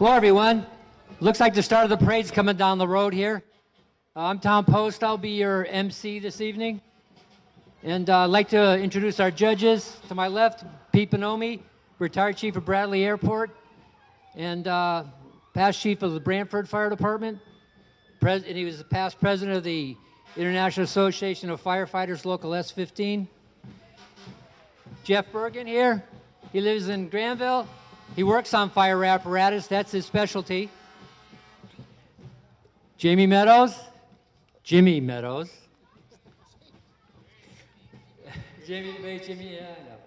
Hello, everyone. Looks like the start of the parade's coming down the road here. I'm Tom Post. I'll be your MC this evening. And I'd like to introduce our judges. To my left, Pete Bonomi, retired chief of Bradley Airport and past chief of the Brantford Fire Department. And he was the past president of the International Association of Firefighters, Local S15. Jeff Bergen here. He lives in Granville. He works on fire apparatus. That's his specialty. Jimmy Meadows. Jimmy, yeah, I know.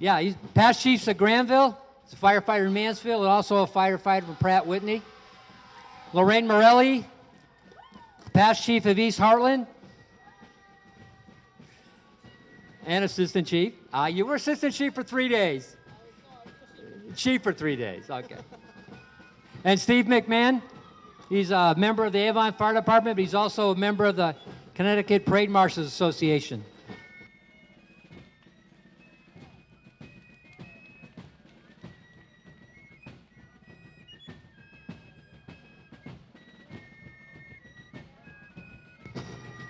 Yeah, he's past chiefs of Granville. He's a firefighter in Mansfield and also a firefighter from Pratt Whitney. Lorraine Morelli, past chief of East Hartland. And assistant chief. You were assistant chief for 3 days. Chief for 3 days, okay. And Steve McMahon, he's a member of the Avon Fire Department, but he's also a member of the Connecticut Parade Marshals Association.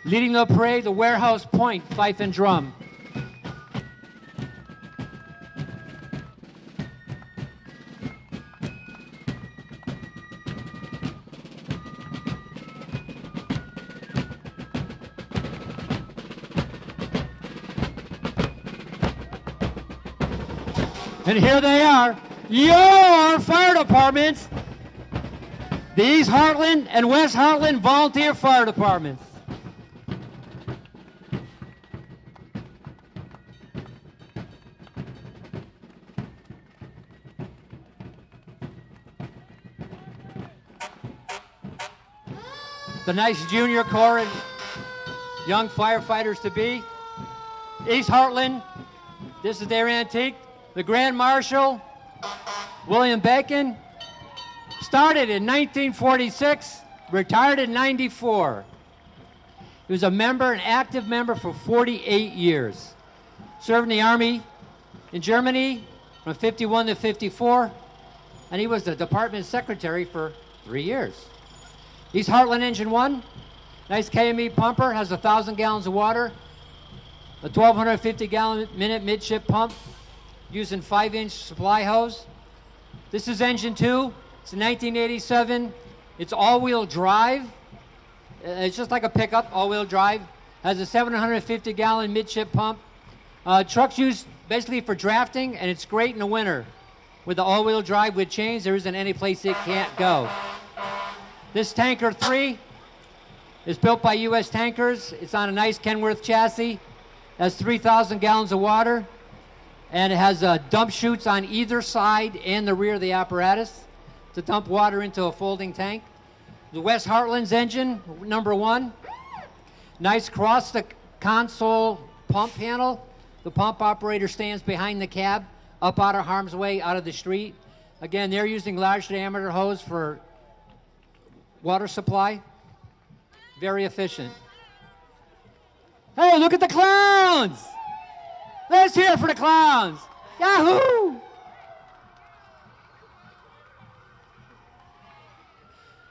Leading the parade, the Warehouse Point Fife and Drum. And here they are, your fire departments, the East Hartland and West Hartland Volunteer Fire Departments. The nice junior corps and young firefighters to be. East Hartland, this is their antique. The Grand Marshal, William Bacon, started in 1946, retired in 94. He was a member, an active member for 48 years. Served in the Army in Germany from 51 to 54, and he was the department secretary for 3 years. East Hartland Engine 1, nice KME pumper, has 1,000 gallons of water, a 1,250-gallon minute midship pump, using 5-inch supply hose. This is engine 2. It's a 1987. It's all-wheel drive. It's just like a pickup, all-wheel drive. Has a 750-gallon midship pump. Truck's used basically for drafting, and it's great in the winter. With the all-wheel drive with chains, there isn't any place it can't go. This Tanker 3 is built by U.S. Tankers. It's on a nice Kenworth chassis. Has 3,000 gallons of water. And it has dump chutes on either side and the rear of the apparatus to dump water into a folding tank. The West Hartland's engine, number 1. Nice cross the console pump panel. The pump operator stands behind the cab, up out of harm's way, out of the street. Again, they're using large diameter hose for water supply. Very efficient. Hey, look at the clowns! Let's hear it for the clowns. Yahoo!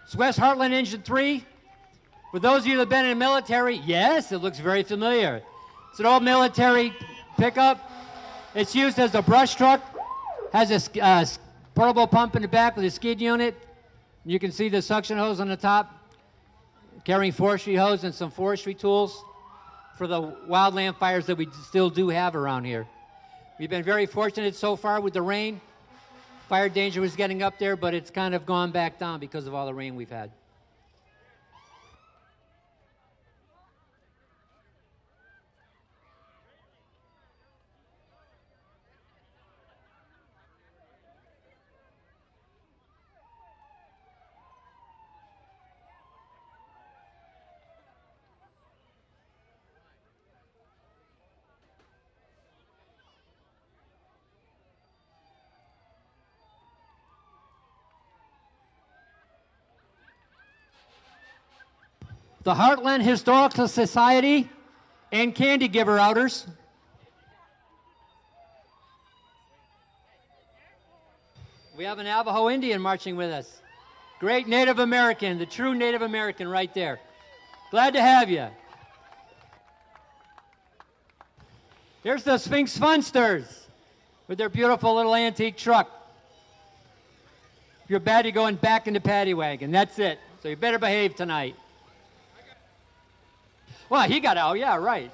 It's West Hartland Engine 3. For those of you that have been in the military, yes, it looks very familiar. It's an old military pickup. It's used as a brush truck. Has a portable pump in the back with a skid unit. You can see the suction hose on the top, carrying forestry hose and some forestry tools for the wildland fires that we still do have around here. We've been very fortunate so far with the rain. Fire danger was getting up there, but it's kind of gone back down because of all the rain we've had. The Heartland Historical Society and Candy Giver Outers. We We have a Navajo Indian marching with us. Great Native American, the true Native American right there. Glad to have you. Here's the Sphinx Funsters with their beautiful little antique truck. If you're bad, you're going back in the paddy wagon. That's it. So you better behave tonight. Well, he got out. Yeah, right.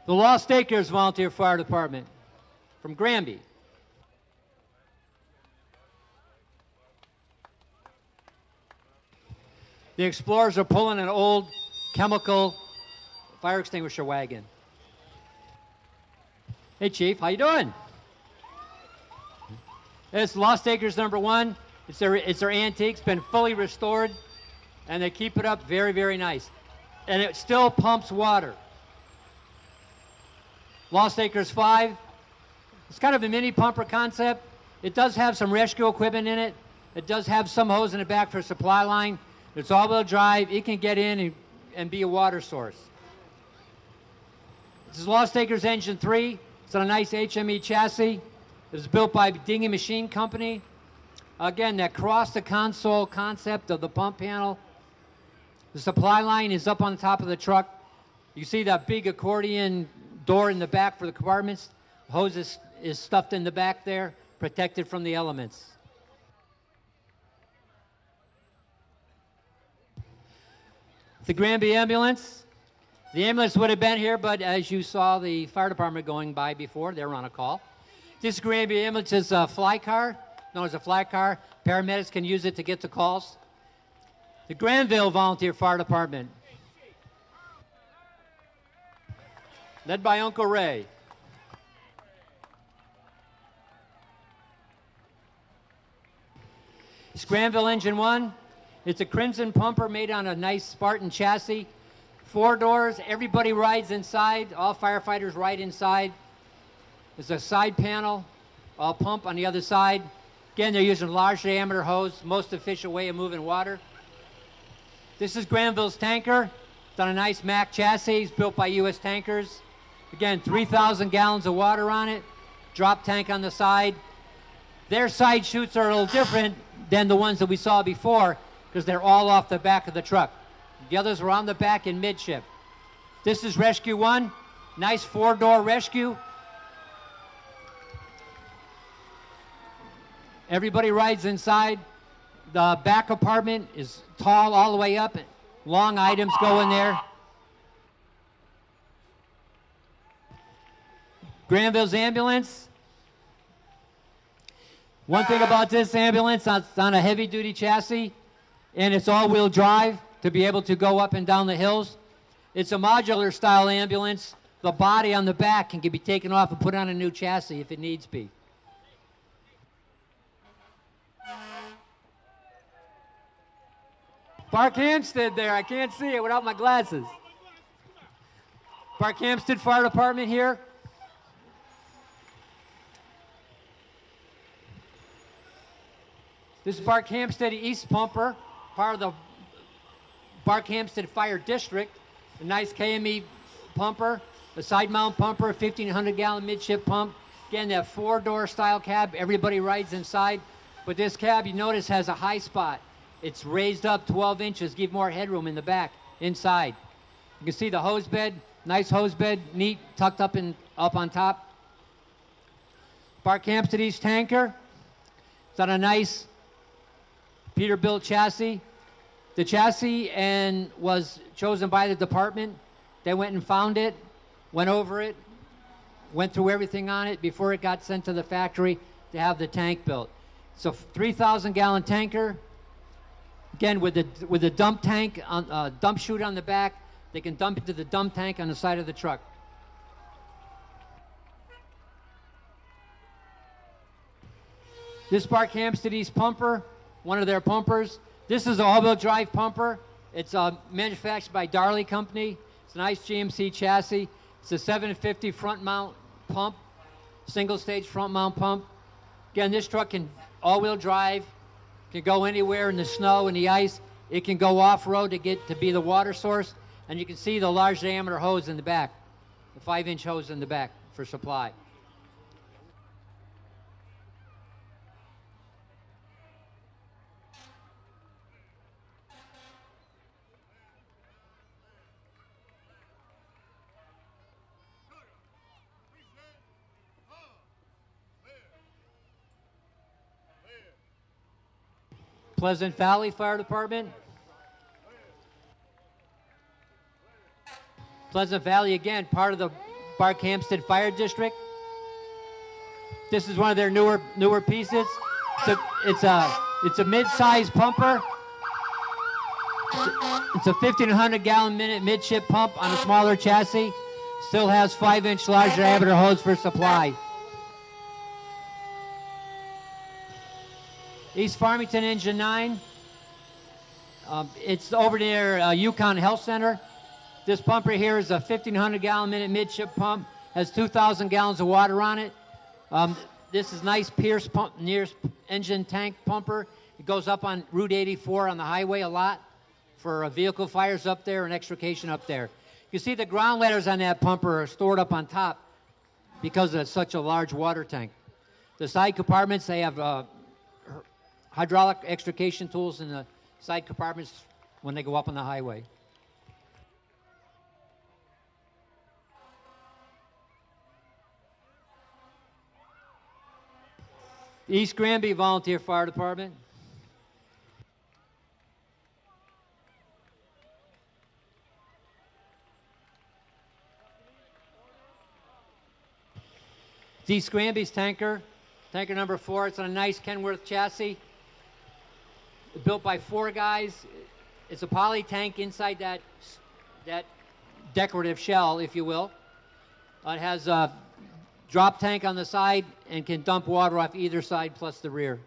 The Lost Acres Volunteer Fire Department from Granby. The explorers are pulling an old chemical fire extinguisher wagon. Hey, Chief, how you doing? It's Lost Acres #1. It's their antique. It's been fully restored, and they keep it up very, very nice. And it still pumps water. Lost Acres 5. It's kind of a mini pumper concept. It does have some rescue equipment in it. It does have some hose in the back for a supply line. It's all-wheel drive. It can get in and be a water source. This is Lost Acres Engine 3. It's on a nice HME chassis. It was built by Dinghy Machine Company. Again, that cross-the-console concept of the pump panel. The supply line is up on the top of the truck. You see that big accordion door in the back for the compartments. Hose is stuffed in the back there, protected from the elements. The Granby ambulance. The ambulance would have been here, but as you saw the fire department going by before, they were on a call. This Granby ambulance is a fly car, known as a fly car. Paramedics can use it to get to calls. The Granville Volunteer Fire Department, led by Uncle Ray. It's Granville Engine 1. It's a crimson pumper made on a nice Spartan chassis. 4 doors, everybody rides inside. All firefighters ride inside. There's a side panel, all pump on the other side. Again, they're using large diameter hose, most efficient way of moving water. This is Granville's tanker. It's on a nice Mack chassis. It's built by U.S. Tankers. Again, 3,000 gallons of water on it. Drop tank on the side. Their side chutes are a little different than the ones that we saw before because they're all off the back of the truck. The others were on the back in midship. This is Rescue 1. Nice 4-door rescue. Everybody rides inside. The back compartment is tall all the way up. Long items go in there. Granville's ambulance. One thing about this ambulance, it's on a heavy-duty chassis, and it's all-wheel drive to be able to go up and down the hills. It's a modular-style ambulance. The body on the back can be taken off and put on a new chassis if it needs be. Park Hampstead there. I can't see it without my glasses. Park Hampstead Fire Department here. This is Park Hampstead East Pumper, part of the Park Hampstead Fire District. A nice KME pumper, a side mount pumper, 1,500 gallon midship pump. Again, that 4-door style cab, everybody rides inside. But this cab, you notice, has a high spot. It's raised up 12 inches, give more headroom in the back, inside. You can see the hose bed, nice hose bed, neat, tucked up on top. Park Hampstead East Tanker. It's on a nice Peterbilt chassis. The chassis was chosen by the department. They went and found it, went over it, went through everything on it before it got sent to the factory to have the tank built. So 3,000 gallon tanker. Again, with the dump tank, dump chute on the back, they can dump into the dump tank on the side of the truck. This Bark Hampstead East pumper, one of their pumpers. This is a all-wheel drive pumper. It's manufactured by Darley Company. It's a nice GMC chassis. It's a 750 front mount pump, single stage front mount pump. Again, this truck can all-wheel drive, can go anywhere in the snow and the ice. It can go off-road to be the water source. And you can see the large diameter hose in the back, the 5-inch hose in the back for supply. Pleasant Valley Fire Department. Pleasant Valley, again, part of the Bark Hampstead Fire District. This is one of their newer pieces. It's a mid-size pumper. It's a 1,500 gallon minute midship pump on a smaller chassis. Still has 5-inch large diameter hose for supply. East Farmington Engine 9. It's over near Yukon Health Center. This pumper here is a 1,500 gallon minute midship pump. Has 2,000 gallons of water on it. This is nice Pierce pump, nearest engine tank pumper. It goes up on Route 84 on the highway a lot for vehicle fires up there and extrication up there. You see the ground ladders on that pumper are stored up on top because it's such a large water tank. The side compartments, they have hydraulic extrication tools in the side compartments when they go up on the highway. East Granby Volunteer Fire Department. It's East Granby's tanker, tanker number 4. It's on a nice Kenworth chassis. Built by 4 guys. It's a poly tank inside that decorative shell, if you will. It has a drop tank on the side and can dump water off either side plus the rear.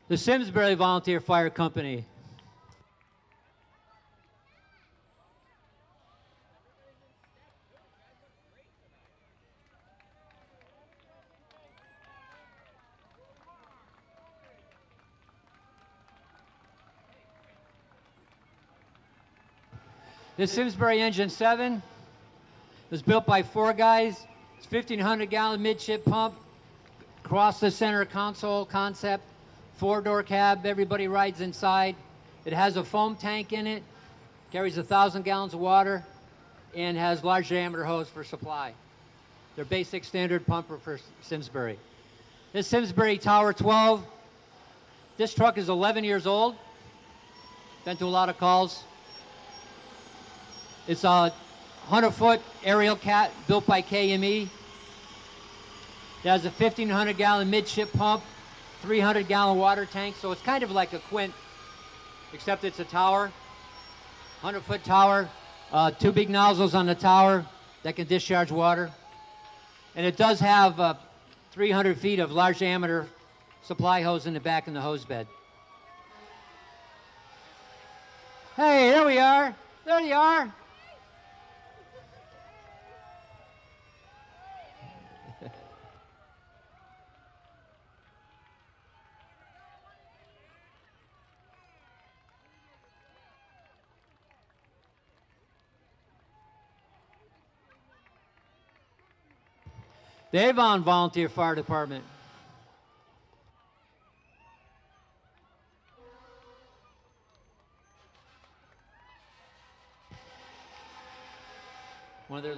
The Simsbury Volunteer Fire Company. The Simsbury Engine 7 was built by 4 guys. It's 1,500 gallon midship pump, across the center console concept, 4-door cab, everybody rides inside. It has a foam tank in it, carries 1,000 gallons of water, and has large diameter hose for supply. Their basic standard pumper for Simsbury. This Simsbury Tower 12, this truck is 11 years old. Been to a lot of calls. It's a 100-foot aerial cat built by KME. It has a 1,500 gallon midship pump, 300 gallon water tank, so it's kind of like a Quint, except it's a tower, 100-foot tower, 2 big nozzles on the tower that can discharge water. And it does have 300 feet of large diameter supply hose in the back in the hose bed. Hey, there we are. There you are. The Avon Volunteer Fire Department. One of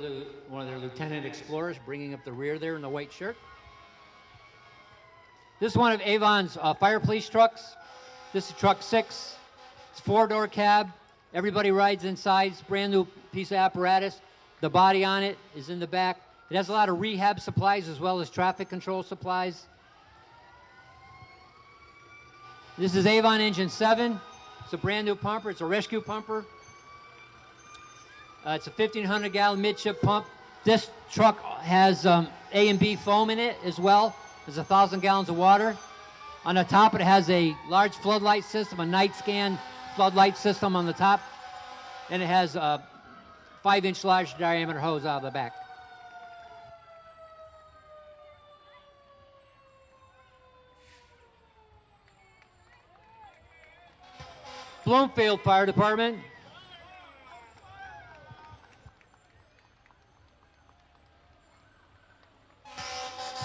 their Lieutenant Explorers bringing up the rear there in the white shirt. This is one of Avon's fire police trucks. This is truck 6. It's 4-door cab. Everybody rides inside. It's a brand new piece of apparatus. The body on it is in the back. It has a lot of rehab supplies as well as traffic control supplies. This is Avon Engine 7. It's a brand new pumper. It's a rescue pumper. It's a 1,500-gallon midship pump. This truck has A and B foam in it as well. There's 1,000 gallons of water. On the top, it has a large floodlight system, a night scan floodlight system on the top. And it has a 5-inch large diameter hose out of the back. Bloomfield Fire Department.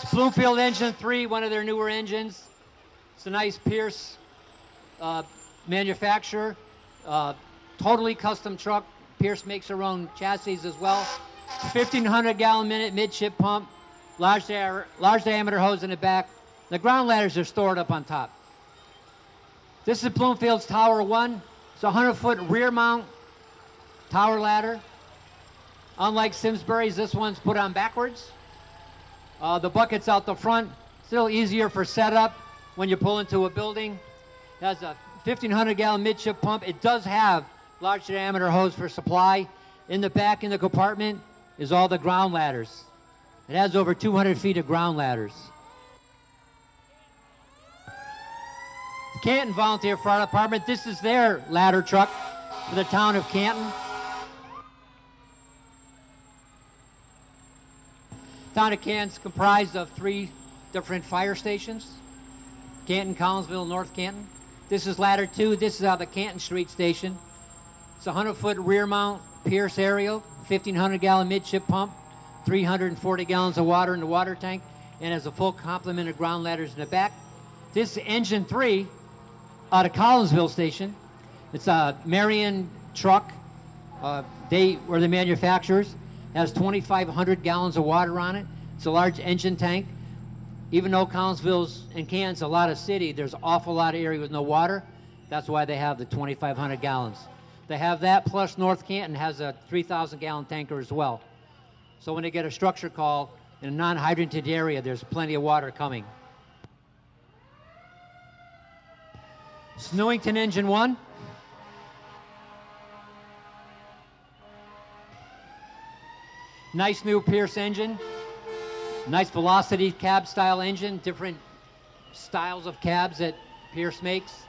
It's Bloomfield Engine 3, one of their newer engines. It's a nice Pierce manufacturer. Totally custom truck. Pierce makes their own chassis as well. 1,500-gallon minute midship pump. Large diameter hose in the back. The ground ladders are stored up on top. This is Bloomfield's Tower 1. It's a 100-foot rear mount tower ladder. Unlike Simsbury's, this one's put on backwards. The bucket's out the front. Still easier for setup when you pull into a building. It has a 1,500-gallon midship pump. It does have large diameter hose for supply. In the back in the compartment is all the ground ladders. It has over 200 feet of ground ladders. Canton Volunteer Fire Department. This is their ladder truck for the town of Canton. Town of Canton's comprised of 3 different fire stations. Canton, Collinsville, North Canton. This is ladder 2. This is out of the Canton Street Station. It's a 100-foot rear mount Pierce aerial, 1,500-gallon midship pump, 340 gallons of water in the water tank, and has a full complement of ground ladders in the back. This is engine 3 out of Collinsville Station. It's a Marion truck. They were the manufacturers. It has 2,500 gallons of water on it. It's a large engine tank. Even though Collinsville's and Canton's a lot of city, there's an awful lot of area with no water. That's why they have the 2,500 gallons. They have that, plus North Canton has a 3,000-gallon tanker as well. So when they get a structure call in a non-hydranted area, there's plenty of water coming. Snowington Engine 1. Nice new Pierce engine. Nice velocity cab style engine. Different styles of cabs that Pierce makes.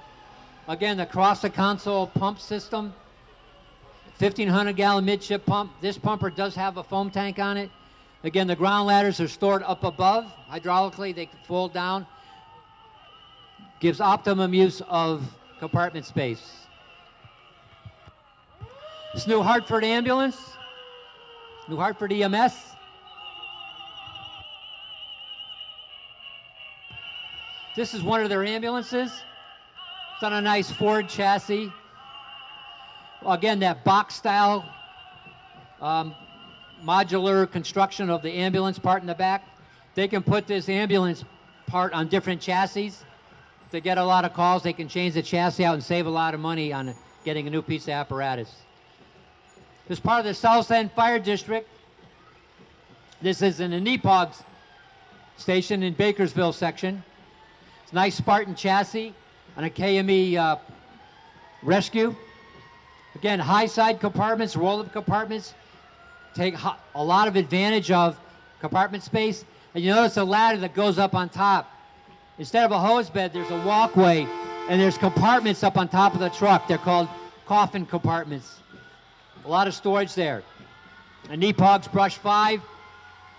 Again, across the console pump system. 1,500-gallon midship pump. This pumper does have a foam tank on it. Again, the ground ladders are stored up above. Hydraulically, they can fold down. Gives optimum use of compartment space. This New Hartford ambulance, New Hartford EMS. This is one of their ambulances. It's on a nice Ford chassis. Again, that box style modular construction of the ambulance part in the back. They can put this ambulance part on different chassis. If they get a lot of calls, they can change the chassis out and save a lot of money on getting a new piece of apparatus. This is part of the South End Fire District. This is in the Nepog station in Bakersville section. It's a nice Spartan chassis on a KME Rescue. Again, high side compartments, roll-up compartments. Take a lot of advantage of compartment space. And you notice a ladder that goes up on top. Instead of a hose bed, there's a walkway, and there's compartments up on top of the truck. They're called coffin compartments. A lot of storage there. A Nepog's Brush 5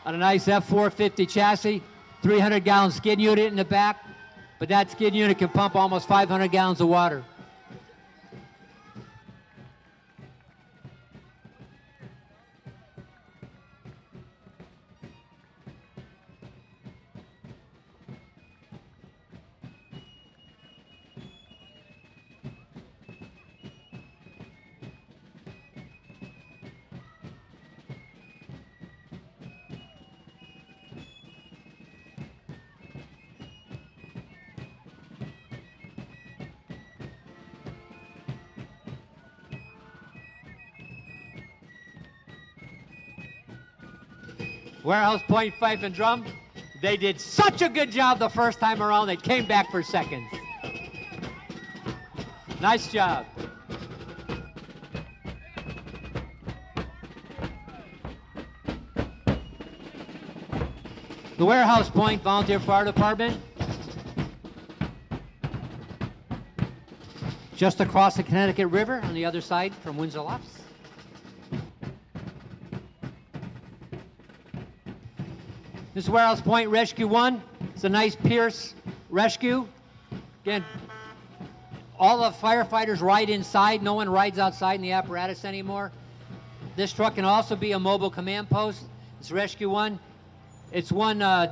on a nice F450 chassis, 300-gallon skid unit in the back, but that skid unit can pump almost 500 gallons of water. Warehouse Point Fife and Drum. They did such a good job the first time around, they came back for seconds. Nice job. The Warehouse Point Volunteer Fire Department. Just across the Connecticut River on the other side from Windsor Lofts. This is Warehouse Point Rescue 1. It's a nice Pierce rescue. Again, all the firefighters ride inside. No one rides outside in the apparatus anymore. This truck can also be a mobile command post. It's Rescue 1. It's won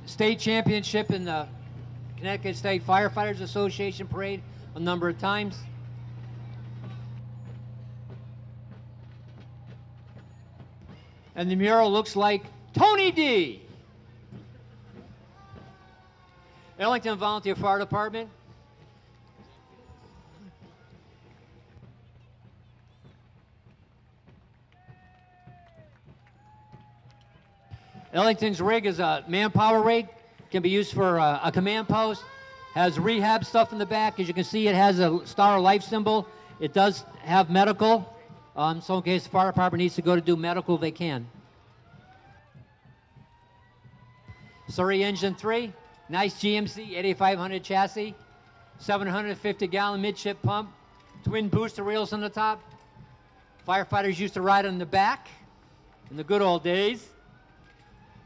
state championship in the Connecticut State Firefighters Association parade a number of times. And the mural looks like Tony D. Ellington Volunteer Fire Department. Ellington's rig is a manpower rig. Can be used for a command post. Has rehab stuff in the back. As you can see, it has a Star of Life symbol. It does have medical. So in case the fire department needs to go to do medical, they can. Surrey Engine 3. Nice GMC 8500 chassis. 750-gallon midship pump. Twin booster reels on the top. Firefighters used to ride on the back in the good old days.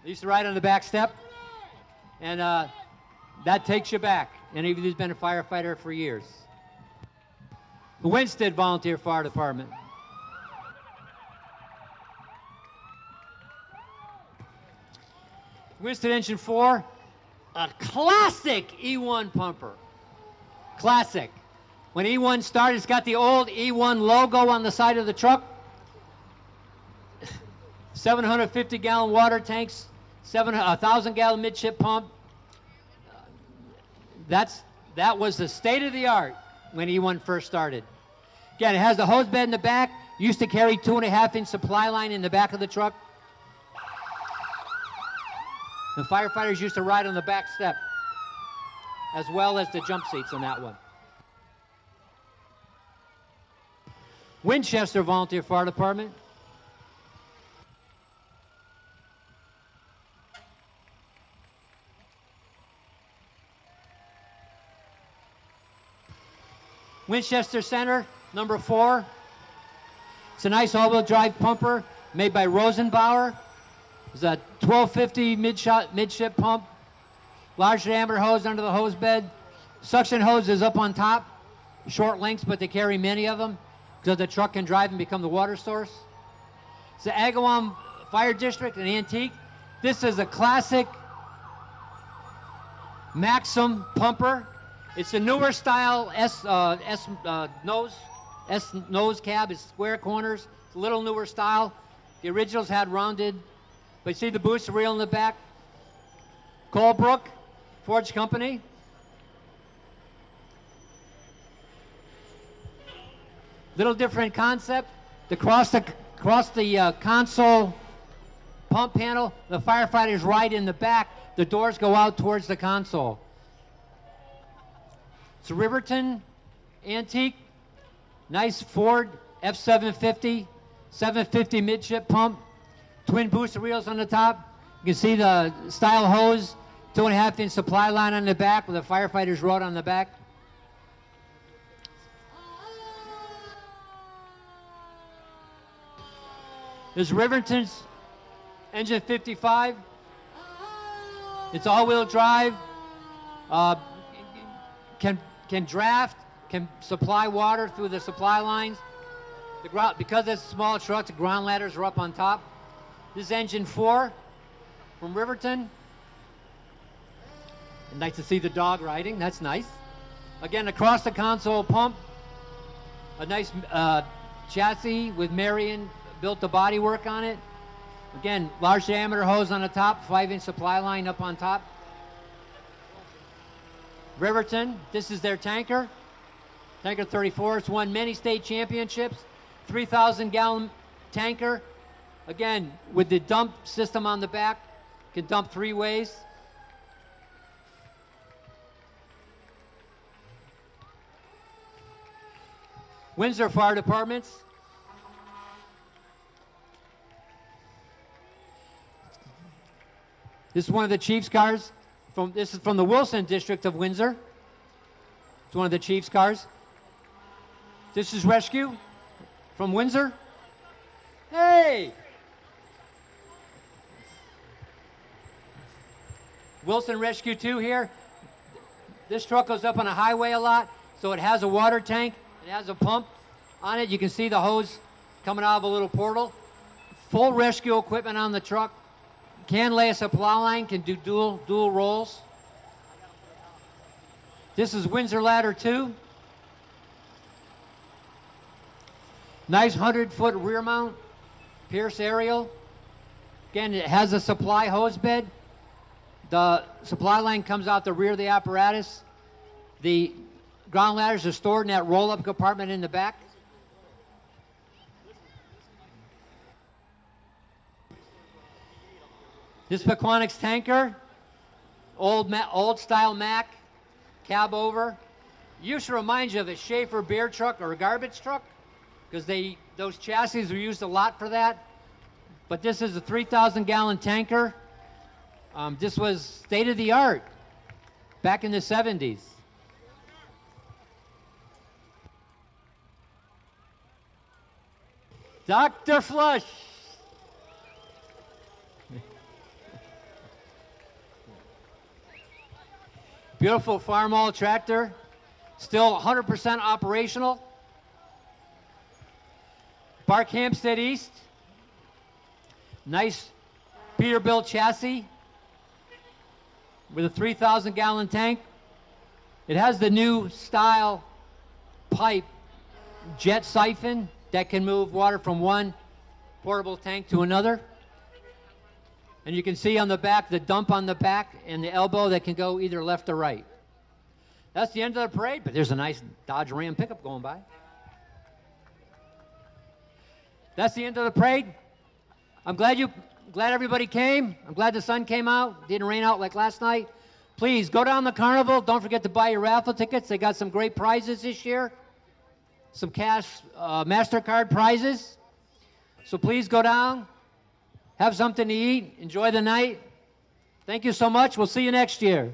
They used to ride on the back step, and that takes you back. Any of you who's been a firefighter for years. The Winstead Volunteer Fire Department. Winston Engine 4, a classic E1 pumper. Classic. When E1 started, it's got the old E1 logo on the side of the truck. 750-gallon water tanks, 1,000-gallon midship pump. That was the state of the art when E1 first started. Again, it has the hose bed in the back. Used to carry 2.5-inch supply line in the back of the truck. The firefighters used to ride on the back step, as well as the jump seats on that one. Winchester Volunteer Fire Department. Winchester Center, number 4. It's a nice all-wheel drive pumper made by Rosenbauer. It's a 1250 midship pump. Large diameter hose under the hose bed. Suction hose is up on top. Short lengths, but they carry many of them because the truck can drive and become the water source. It's the Agawam Fire District, an antique. This is a classic Maxim pumper. It's a newer style S nose cab. It's square corners. It's a little newer style. The originals had rounded, but you see the booster reel in the back. Colebrook Forge Company. Little different concept. Across the console pump panel, the firefighters ride in the back. The doors go out towards the console. It's a Riverton antique, nice Ford F750, 750 midship pump, twin booster wheels on the top. You can see the style hose, 2.5-inch supply line on the back with the firefighters rode on the back. There's Riverton's Engine 55. It's all-wheel drive. Can draft, can supply water through the supply lines. Because it's a small truck, the ground ladders are up on top. This is Engine 4 from Riverton. Nice to see the dog riding, that's nice. Again, across the console pump, a nice chassis with Marion built the bodywork on it. Again, large diameter hose on the top, 5-inch supply line up on top. Riverton, this is their tanker. Tanker 34, it's won many state championships. 3,000-gallon tanker. Again, with the dump system on the back, can dump 3 ways. Windsor Fire Departments. This is one of the Chiefs cars. This is from the Wilson district of Windsor. It's one of the Chiefs cars. This is Rescue from Windsor. Hey! Wilson Rescue 2 here. This truck goes up on a highway a lot, so it has a water tank. It has a pump on it. You can see the hose coming out of a little portal. Full rescue equipment on the truck. Can lay a supply line, can do dual roles. This is Windsor Ladder 2. Nice 100-foot rear mount, Pierce aerial. Again, it has a supply hose bed. The supply line comes out the rear of the apparatus. The ground ladders are stored in that roll-up compartment in the back. This Pequanix tanker, old style Mack, cab over. Used to remind you of a Schaefer beer truck or a garbage truck, because those chassis were used a lot for that. But this is a 3,000-gallon tanker. This was state of the art back in the 70s. Dr. Flush. Beautiful Farmall Tractor, still 100% operational. Bark Hampstead East, nice Peterbilt chassis with a 3,000-gallon tank. It has the new style pipe jet siphon that can move water from one portable tank to another. And you can see on the back the dump on the back and the elbow that can go either left or right. That's the end of the parade, but there's a nice Dodge Ram pickup going by. That's the end of the parade. I'm glad everybody came. I'm glad the sun came out. Didn't rain out like last night. Please go down the carnival. Don't forget to buy your raffle tickets. They got some great prizes this year. Some cash MasterCard prizes. So please go down. Have something to eat. Enjoy the night. Thank you so much. We'll see you next year.